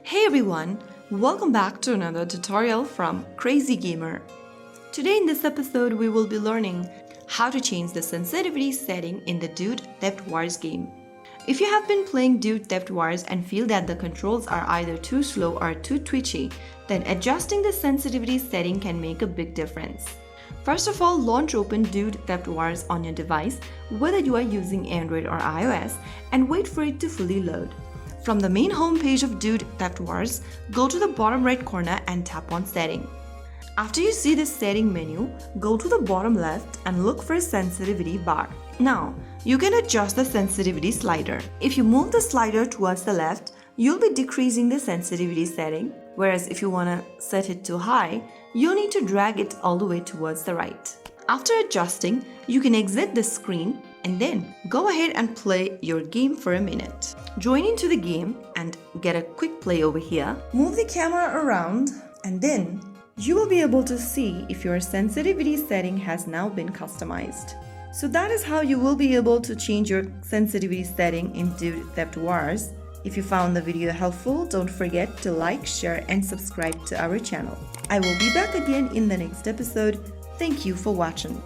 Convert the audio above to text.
Hey everyone, welcome back to another tutorial from Crazy Gamer. Today in this episode we will be learning how to change the sensitivity setting in the Dude Theft Wars game. If you have been playing Dude Theft Wars and feel that the controls are either too slow or too twitchy, then adjusting the sensitivity setting can make a big difference. First of all, launch open Dude Theft Wars on your device, whether you are using Android or iOS, and wait for it to fully load. From the main homepage of Dude Theft Wars, go to the bottom right corner and tap on Setting. After you see this setting menu, go to the bottom left and look for a sensitivity bar. Now, you can adjust the sensitivity slider. If you move the slider towards the left, you'll be decreasing the sensitivity setting, whereas if you want to set it to high, you'll need to drag it all the way towards the right. After adjusting, you can exit the screen and then go ahead and play your game for a minute. Join into the game and get a quick play over here. Move the camera around and then you will be able to see if your sensitivity setting has now been customized. So that is how you will be able to change your sensitivity setting in Dude Theft Wars. If you found the video helpful, don't forget to like, share and subscribe to our channel. I will be back again in the next episode. Thank you for watching.